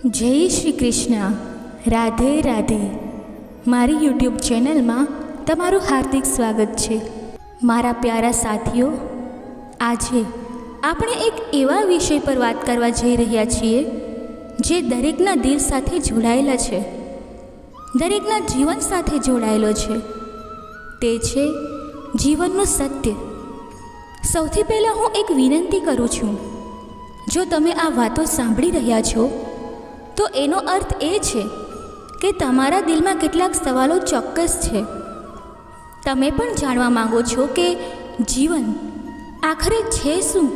જય શ્રી કૃષ્ણ. રાધે રાધે. મારી યુટ્યુબ ચેનલમાં તમારું હાર્દિક સ્વાગત છે. મારા પ્યારા સાથીઓ, આજે આપણે એક એવા વિષય પર વાત કરવા જઈ રહ્યા છીએ જે દરેકના દિલ સાથે જોડાયેલા છે, દરેકના જીવન સાથે જોડાયેલો છે. તે છે જીવનનું સત્ય. સૌથી પહેલાં હું એક વિનંતી કરું છું, જો તમે આ વાતો સાંભળી રહ્યા છો તો એનો અર્થ એ છે કે તમારા દિલમાં કેટલાક સવાલો ચોક્કસ છે. તમે પણ જાણવા માંગો છો કે જીવન આખરે છે શું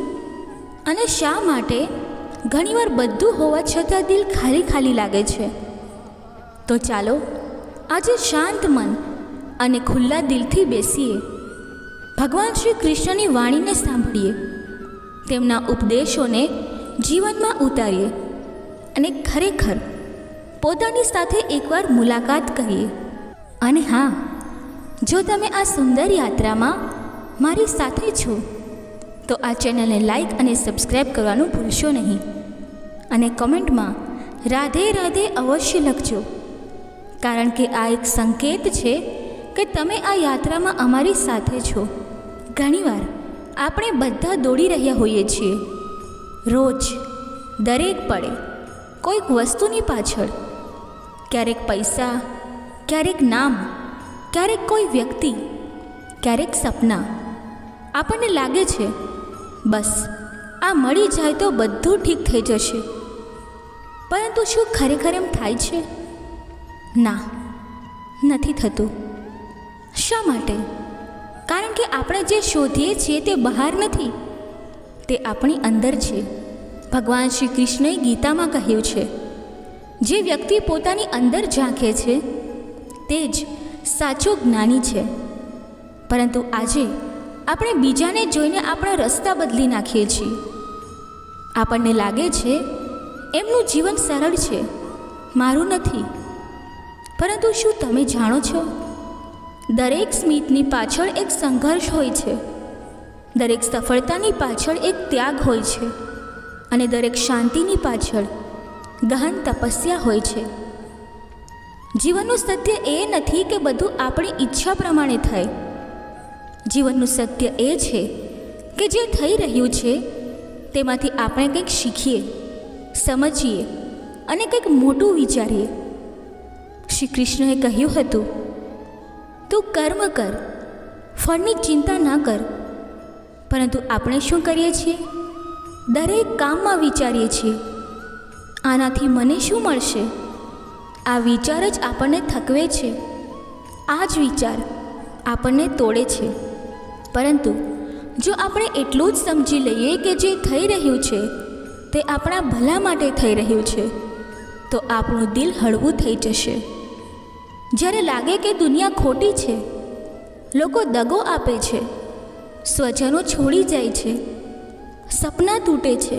અને શા માટે ઘણીવાર બધું હોવા છતાં દિલ ખાલી ખાલી લાગે છે. તો ચાલો આજે શાંત મન અને ખુલ્લા દિલથી બેસીએ, ભગવાન શ્રી કૃષ્ણની વાણીને સાંભળીએ, તેમના ઉપદેશોને જીવનમાં ઉતારીએ અને ખરેખર પોતાની સાથે એકવાર મુલાકાત કરીએ. અને હા, જો તમે આ સુંદર યાત્રામાં મારી સાથે છો તો આ ચેનલને લાઈક અને સબસ્ક્રાઈબ કરવાનું ભૂલશો નહીં. અને કમેન્ટમાં રાધે રાધે અવશ્ય લખજો, કારણ કે આ એક સંકેત છે કે તમે આ યાત્રામાં અમારી સાથે છો. ઘણીવાર આપણે બધા દોડી રહ્યા હોઈએ છીએ, રોજ દરેક પળે કોઈક વસ્તુની પાછળ, ક્યારેક પૈસા, ક્યારેક નામ, ક્યારેક કોઈ વ્યક્તિ, ક્યારેક સપના. આપણને લાગે છે બસ આ મળી જાય તો બધું ઠીક થઈ જશે. પરંતુ શું ખરેખર એમ થાય છે? ના, નથી થતું. શા માટે? કારણ કે આપણે જે શોધીએ છીએ તે બહાર નથી, તે આપણી અંદર છે. ભગવાન શ્રી કૃષ્ણએ ગીતામાં કહ્યું છે, જે વ્યક્તિ પોતાની અંદર ઝાંખે છે તે જ સાચો જ્ઞાની છે. પરંતુ આજે આપણે બીજાને જોઈને આપણા રસ્તા બદલી નાખીએ છીએ. આપણને લાગે છે એમનું જીવન સરળ છે, મારું નથી. પરંતુ શું તમે જાણો છો, દરેક સ્મિતની પાછળ એક સંઘર્ષ હોય છે, દરેક સફળતાની પાછળ એક ત્યાગ હોય છે, અને દરેક શાંતિની પાછળ ગહન તપસ્યા હોય છે. જીવનનું સત્ય એ નથી કે બધું આપણી ઈચ્છા પ્રમાણે થાય. જીવનનું સત્ય એ છે કે જે થઈ રહ્યું છે તેમાંથી આપણે કંઈક શીખીએ, સમજીએ અને કંઈક મોટું વિચારીએ. શ્રી કૃષ્ણએ કહ્યું હતું, તું કર્મ કર, ફળની ચિંતા ના કર. પરંતુ આપણે શું કરીએ છીએ? દરેક કામમાં વિચારીએ છીએ, આનાથી મને શું મળશે? આ વિચાર જ આપણને થકવે છે, આ જ વિચાર આપણને તોડે છે. પરંતુ જો આપણે એટલું જ સમજી લઈએ કે જે થઈ રહ્યું છે તે આપણા ભલા માટે થઈ રહ્યું છે, તો આપણું દિલ હળવું થઈ જશે. જ્યારે લાગે કે દુનિયા ખોટી છે, લોકો દગો આપે છે, સ્વજનો છોડી જાય છે, સપના તૂટે છે,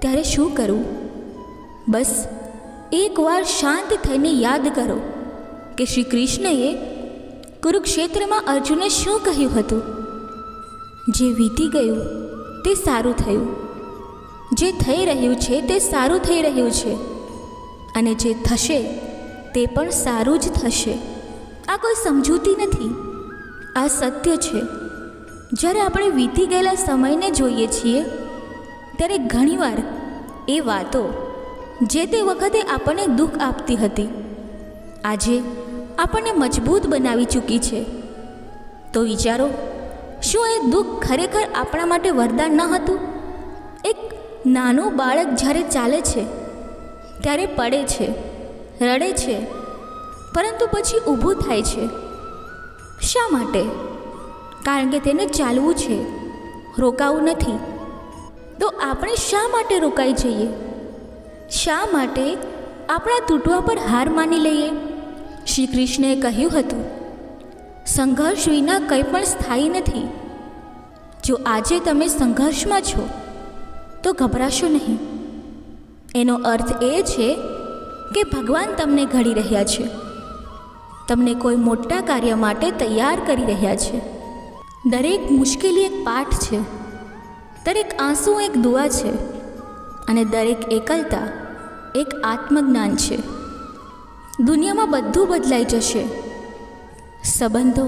ત્યારે શું કરવું? બસ એકવાર શાંત થઈને યાદ કરો કે શ્રી કૃષ્ણએ કુરુક્ષેત્રમાં અર્જુનને શું કહ્યું હતું? જે વીતી ગયું તે સારું થયું, જે થઈ રહ્યું છે તે સારું થઈ રહ્યું છે, અને જે થશે તે પણ સારું જ થશે. આ કોઈ સમજૂતી નથી, આ સત્ય છે. જ્યારે આપણે વીતી ગયેલા સમયને જોઈએ છીએ ત્યારે ઘણીવાર એ વાતો જે તે વખતે આપણને દુઃખ આપતી હતી આજે આપણને મજબૂત બનાવી ચૂકી છે. તો વિચારો, શું એ દુઃખ ખરેખર આપણા માટે વરદાન ન હતું? એક નાનું બાળક જ્યારે ચાલે છે ત્યારે પડે છે, રડે છે, પરંતુ પછી ઊભું થાય છે. શા માટે? કારણ કે તેને ચાલવું છે, રોકાવું નથી. તો આપણે શા માટે રોકાઈ જઈએ? શા માટે આપણા તૂટવા પર હાર માની લઈએ? શ્રી કૃષ્ણએ કહ્યું હતું, સંઘર્ષ વિના કંઈ પણ સ્થાયી નથી. જો આજે તમે સંઘર્ષમાં છો તો ગભરાશો નહીં. એનો અર્થ એ છે કે ભગવાન તમને ઘડી રહ્યા છે, તમને કોઈ મોટા કાર્ય માટે તૈયાર કરી રહ્યા છે. દરેક મુશ્કેલી એક પાઠ છે, દરેક આંસુ એક દુઆ છે, અને દરેક એકલતા એક આત્મજ્ઞાન છે. દુનિયામાં બધું બદલાઈ જશે, સંબંધો,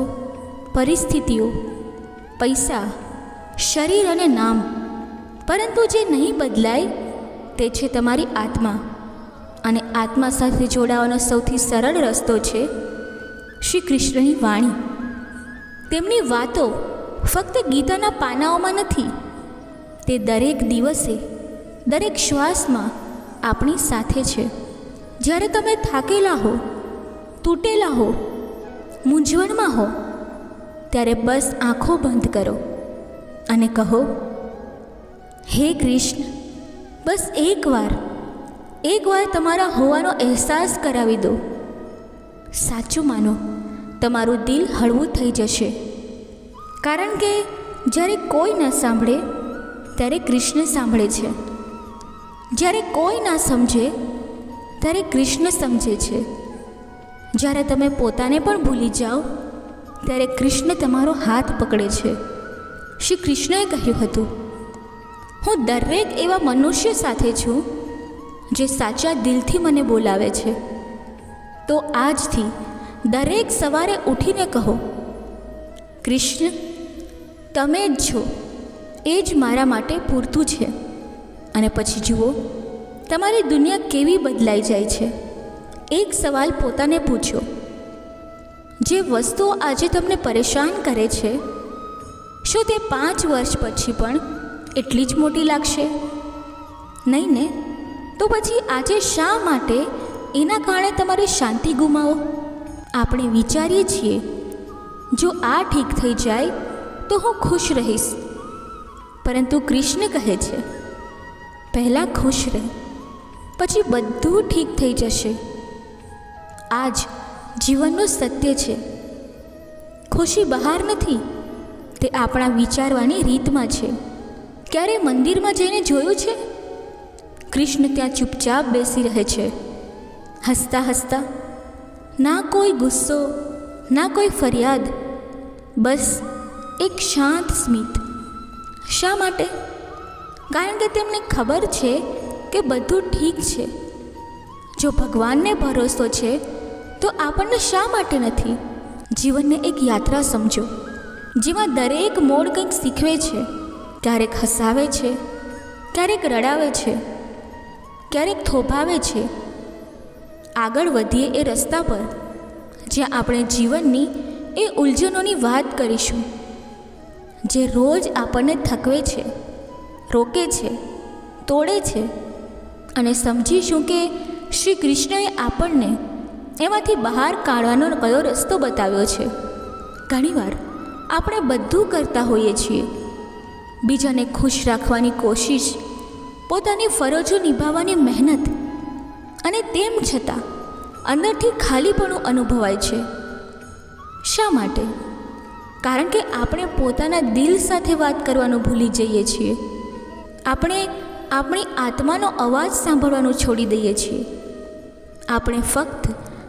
પરિસ્થિતિઓ, પૈસા, શરીર અને નામ, પરંતુ જે નહીં બદલાય તે છે તમારી આત્મા. અને આત્મા સાથે જોડાવાનો સૌથી સરળ રસ્તો છે શ્રી કૃષ્ણની વાણી. તેમની વાતો ફક્ત ગીતાના પાનાઓમાં નથી, તે દરેક દિવસે, દરેક શ્વાસમાં આપણી સાથે છે. જ્યારે તમે થાકેલા હો, તૂટેલા હો, મૂંઝવણમાં હો, ત્યારે બસ આંખો બંધ કરો અને કહો, હે કૃષ્ણ, બસ એકવાર તમારા હોવાનો અહેસાસ કરાવી દો. સાચું માનો, તમારું દિલ હળવું થઈ જશે. કારણ કે જ્યારે કોઈ ન સાંભળે ત્યારે કૃષ્ણ સાંભળે છે. જ્યારે કોઈ ના સમજે ત્યારે કૃષ્ણ સમજે છે. જ્યારે તમે પોતાને પણ ભૂલી જાઓ ત્યારે કૃષ્ણ તમારો હાથ પકડે છે. શ્રી કૃષ્ણએ કહ્યું હતું, હું દરેક એવા મનુષ્ય સાથે છું જે સાચા દિલથી મને બોલાવે છે. તો આજથી દરેક સવારે ઉઠીને કહો, કૃષ્ણ, તમે જ છો, એ જ મારા માટે પૂરતું છે. અને પછી જુઓ તમારી દુનિયા કેવી બદલાઈ જાય છે. એક સવાલ પોતાને પૂછો, જે વસ્તુઓ આજે તમને પરેશાન કરે છે, શું તે 5 વર્ષ પછી પણ એટલી જ મોટી લાગશે? નહીં ને? તો પછી આજે શા માટે એના કારણે તમારી શાંતિ ગુમાવો? આપણે વિચારીએ છીએ, જો આ ઠીક થઈ જાય તો હું ખુશ રહીશ. પરંતુ કૃષ્ણ કહે છે, પહેલાં ખુશ રહે, પછી બધું ઠીક થઈ જશે. આ જ જીવનનું સત્ય છે. ખુશી બહાર નથી, તે આપણા વિચારવાની રીતમાં છે. ક્યારે મંદિરમાં જઈને જોયું છે? કૃષ્ણ ત્યાં ચૂપચાપ બેસી રહે છે, હસતા હસતા. ના કોઈ ગુસ્સો, ના કોઈ ફરિયાદ, બસ એક શાંત સ્મિત. શા માટે? કારણ કે તેમને ખબર છે કે બધું ઠીક છે. જો ભગવાનને ભરોસો છે તો આપણને શા માટે નથી? જીવનને એક યાત્રા સમજો, જેમાં દરેક મોડ કંઈક શીખવે છે. ક્યારેક હસાવે છે, ક્યારેક રડાવે છે, ક્યારેક થોભાવે છે. આગળ વધીએ એ રસ્તા પર જ્યાં આપણે જીવનની એ ઉલઝનોની વાત કરીશું, જે રોજ આપણને થકવે છે, રોકે છે, તોડે છે. અને સમજીશું કે શ્રી કૃષ્ણએ આપણને એમાંથી બહાર કાઢવાનો કયો રસ્તો બતાવ્યો છે. ઘણીવાર આપણે બધું કરતા હોઈએ છીએ, બીજાને ખુશ રાખવાની કોશિશ, પોતાની ફરજો નિભાવવાની મહેનત, અને તેમ છતાં અંદરથી ખાલીપણું અનુભવાય છે. શા માટે? કારણ કે આપણે પોતાના દિલ સાથે વાત કરવાનું ભૂલી જઈએ છીએ. આપણે આપણી આત્માનો અવાજ સાંભળવાનું છોડી દઈએ છીએ. આપણે ફક્ત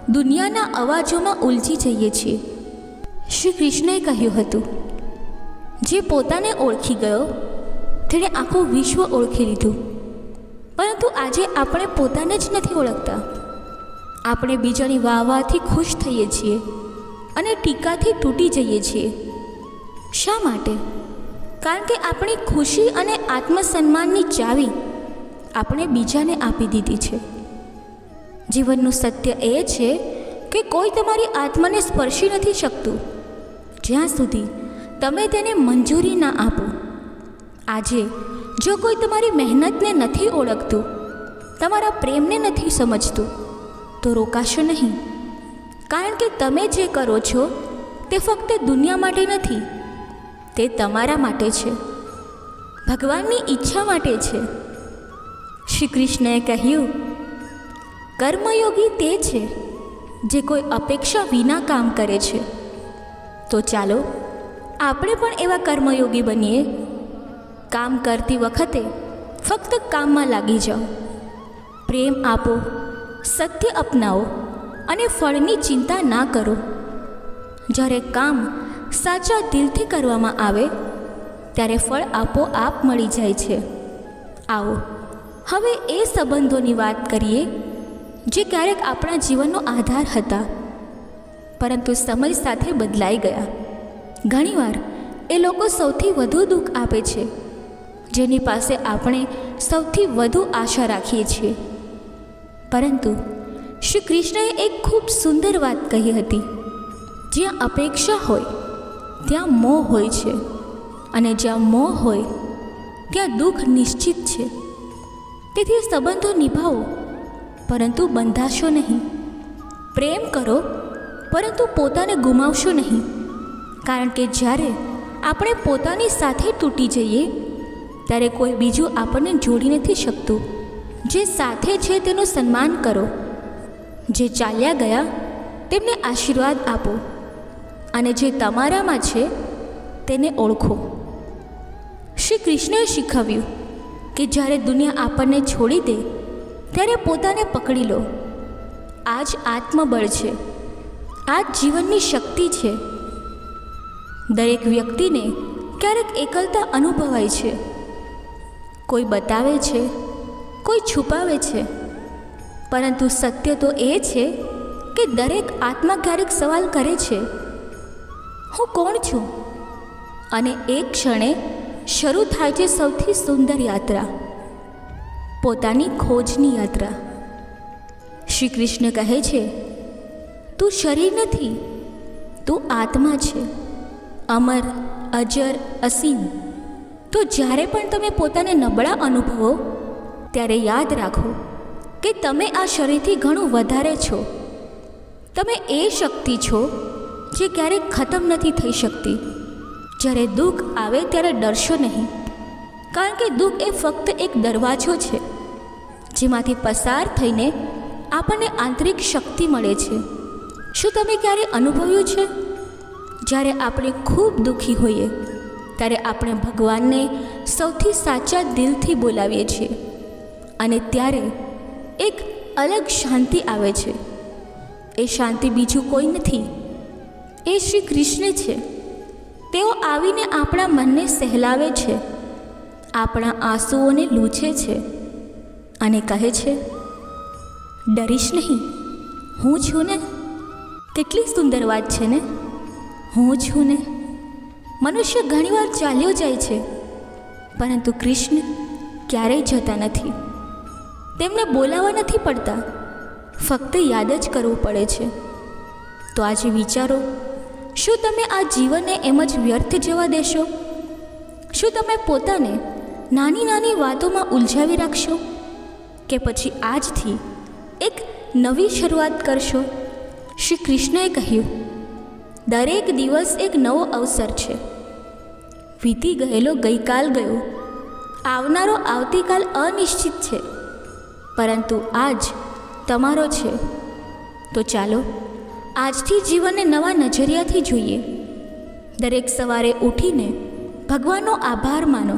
દુનિયાના અવાજોમાં ઉલઝી જઈએ છીએ. શ્રી કૃષ્ણએ કહ્યું હતું, જે પોતાને ઓળખી ગયો તેણે આખું વિશ્વ ઓળખી લીધું. પરંતુ આજે આપણે પોતાને જ નથી ઓળખતા. આપણે બીજાની વાહવાથી ખુશ થઈએ છીએ અને ટીકાથી તૂટી જઈએ છીએ. શા માટે? કારણ કે આપણી ખુશી અને આત્મસન્માનની ચાવી આપણે બીજાને આપી દીધી છે. જીવનનું સત્ય એ છે કે કોઈ તમારી આત્માને સ્પર્શી નથી શકતું જ્યાં સુધી તમે તેને મંજૂરી ના આપો. આજે જો કોઈ તમારી મહેનતને નથી ઓળખતું, તમારા પ્રેમને નથી સમજતું, તો રોકાશો નહીં. કારણ કે તમે જે કરો છો તે ફક્ત દુનિયા માટે નથી, તે તમારા માટે છે, ભગવાનની ઈચ્છા માટે છે. શ્રી કૃષ્ણએ કહ્યું, કર્મયોગી તે છે જે કોઈ અપેક્ષા વિના કામ કરે છે. તો ચાલો આપણે પણ એવા કર્મયોગી બનીએ. કામ કરતી વખતે ફક્ત કામમાં લાગી જાઓ, પ્રેમ આપો, સત્ય અપનાવો અને ફળની ચિંતા ના કરો. જ્યારે કામ સાચા દિલથી કરવામાં આવે ત્યારે ફળ આપોઆપ મળી જાય છે. આવો હવે એ સંબંધોની વાત કરીએ જે ક્યારેક આપણા જીવનનો આધાર હતા, પરંતુ સમય સાથે બદલાઈ ગયા. ઘણીવાર એ લોકો સૌથી વધુ દુઃખ આપે છે જેની પાસે આપણે સૌથી વધુ આશા રાખીએ છીએ. પરંતુ શ્રી કૃષ્ણએ એક ખૂબ સુંદર વાત કહી હતી, જ્યાં અપેક્ષા હોય ત્યાં મોહ હોય છે, અને જ્યાં મોહ હોય ત્યાં દુઃખ નિશ્ચિત છે. તેથી સંબંધો નિભાવો, પરંતુ બંધાશો નહીં. પ્રેમ કરો, પરંતુ પોતાને ગુમાવશો નહીં. કારણ કે જ્યારે આપણે પોતાની સાથે તૂટી જઈએ ત્યારે કોઈ બીજું આપણને જોડી નથી શકતું. જે સાથે છે તેનું સન્માન કરો, જે ચાલ્યા ગયા તેમને આશીર્વાદ આપો, અને જે તમારામાં છે તેને ઓળખો. શ્રી કૃષ્ણએ શીખવ્યું કે જ્યારે દુનિયા આપણને છોડી દે ત્યારે પોતાને પકડી લો. આ જ આત્મબળ છે, આ જ જીવનની શક્તિ છે. દરેક વ્યક્તિને ક્યારેક એકલતા અનુભવાય છે. કોઈ બતાવે છે, કોઈ છુપાવે છે, પરંતુ સત્ય તો એ છે કે દરેક આત્મા ક્યારેક સવાલ કરે છે, હું કોણ છું? અને એક ક્ષણે શરૂ થાય છે સૌથી સુંદર યાત્રા, પોતાની ખોજની યાત્રા. શ્રી કૃષ્ણ કહે છે, તું શરીર નથી, તું આત્મા છે, અમર, અજર, અસીમ. તો જ્યારે પણ તમે પોતાને નબળા અનુભવો ત્યારે યાદ રાખો કે તમે આ શરીરથી ઘણું વધારે છો. તમે એ શક્તિ છો જે ક્યારેક ખતમ નથી થઈ શકતી. જ્યારે દુઃખ આવે ત્યારે ડરશો નહીં, કારણ કે દુઃખ એ ફક્ત એક દરવાજો છે જેમાંથી પસાર થઈને આપણને આંતરિક શક્તિ મળે છે. શું તમે ક્યારે અનુભવ્યું છે જ્યારે આપણે ખૂબ દુઃખી હોઈએ ત્યારે આપણે ભગવાનને સૌથી સાચા દિલથી બોલાવીએ છીએ, અને ત્યારે એક અલગ શાંતિ આવે છે. એ શાંતિ બીજું કોઈ નથી, એ શ્રી કૃષ્ણ છે. તેઓ આવીને આપણા મનને સહેલાવે છે, આપણા આંસુઓને લૂછે છે અને કહે છે, ડરીશ નહીં, હું છું ને. કેટલી સુંદર વાત છે ને, હું છું ને. મનુષ્ય ઘણીવાર ચાલ્યો જાય છે, પરંતુ કૃષ્ણ ક્યારેય જતા નથી. તેમને બોલાવવા નથી પડતા, ફક્ત યાદ જ કરવું પડે છે. તો આજે વિચારો, શું તમે આ જીવનને એમ જ વ્યર્થ જવા દેશો? શું તમે પોતાને નાની નાની વાતોમાં ઉલઝાવી રાખશો, કે પછી આજથી એક નવી શરૂઆત કરશો? શ્રી કૃષ્ણએ કહ્યું, દરેક દિવસ એક નવો અવસર છે. વીતી ગયેલો ગઈકાલ ગયો, આવનારો આવતીકાલ અનિશ્ચિત છે, પરંતુ આજ તમારો છે. તો ચાલો આજથી જીવનને નવા નજરિયાથી જોઈએ. દરેક સવારે ઉઠીને ભગવાનનો આભાર માનો.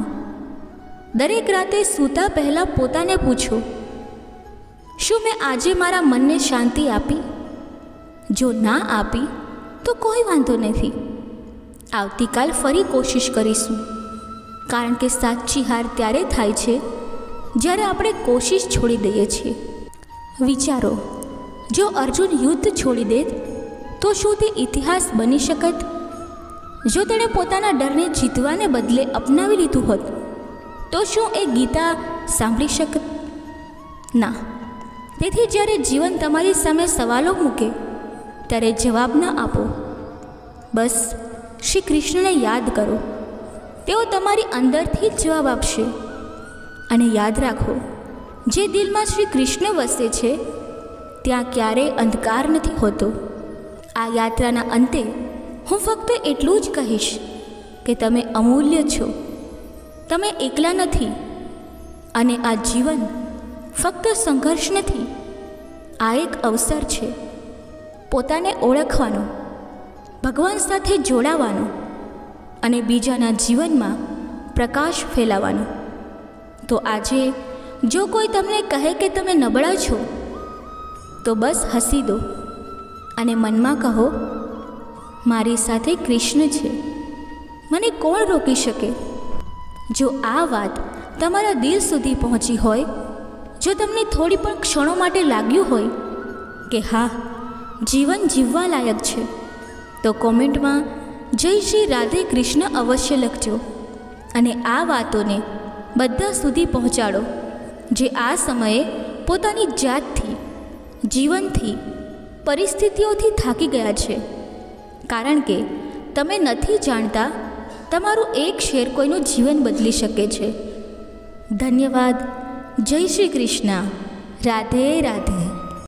દરેક રાતે સૂતા પહેલાં પોતાને પૂછો, શું મેં આજે મારા મનને શાંતિ આપી? જો ના આપી તો કોઈ વાંધો નથી. આવતીકાલ ફરી કોશિશ કરીશું, કારણ કે સાચી હાર ત્યારે થાય છે જ્યારે આપણે કોશિશ છોડી દઈએ છીએ. વિચારો, જો અર્જુન યુદ્ધ છોડી દેત તો શું તે ઇતિહાસ બની શકત? જો તેણે પોતાના ડરને જીતવાને બદલે અપનાવી લીધું હોત તો શું એ ગીતા સાંભળી શકત? ના. તેથી જ્યારે જીવન તમારી સામે સવાલો મૂકે ત્યારે જવાબ ન આપો. બસ શ્રી કૃષ્ણને યાદ કરો, તેઓ તમારી અંદરથી જ જવાબ આપશે. અને યાદ રાખો, જે દિલમાં શ્રી કૃષ્ણ વસે છે ત્યાં ક્યારેય અંધકાર નથી હોતો. આ યાત્રાના અંતે હું ફક્ત એટલું જ કહીશ કે તમે અમૂલ્ય છો, તમે એકલા નથી. અને આ જીવન ફક્ત સંઘર્ષ નથી, આ એક અવસર છે પોતાને ઓળખવાનો, ભગવાન સાથે જોડાવાનો અને બીજાના જીવનમાં પ્રકાશ ફેલાવવાનો. તો આજે જો કોઈ તમને કહે કે તમે નબળા છો તો બસ હસી દો અને મનમાં કહો, મારી સાથે કૃષ્ણ છે, મને કોણ રોકી શકે? જો આ વાત તમારા દિલ સુધી પહોંચી હોય જો તમને થોડી પણ ક્ષણો માટે લાગ્યું હોય કે હા, જીવન જીવવા લાયક છે, તો કોમેન્ટમાં જય શ્રી રાધે કૃષ્ણ અવશ્ય લખજો અને આ વાતોને બધા સુધી પહોંચાડો જે આ સમયે પોતાની જાતથી, જીવનથી, પરિસ્થિતિઓથી થાકી ગયા છે. કારણ કે તમે નથી જાણતા, તમારું એક શેર કોઈનું જીવન બદલી શકે છે. ધન્યવાદ. જય શ્રી કૃષ્ણ. રાધે રાધે.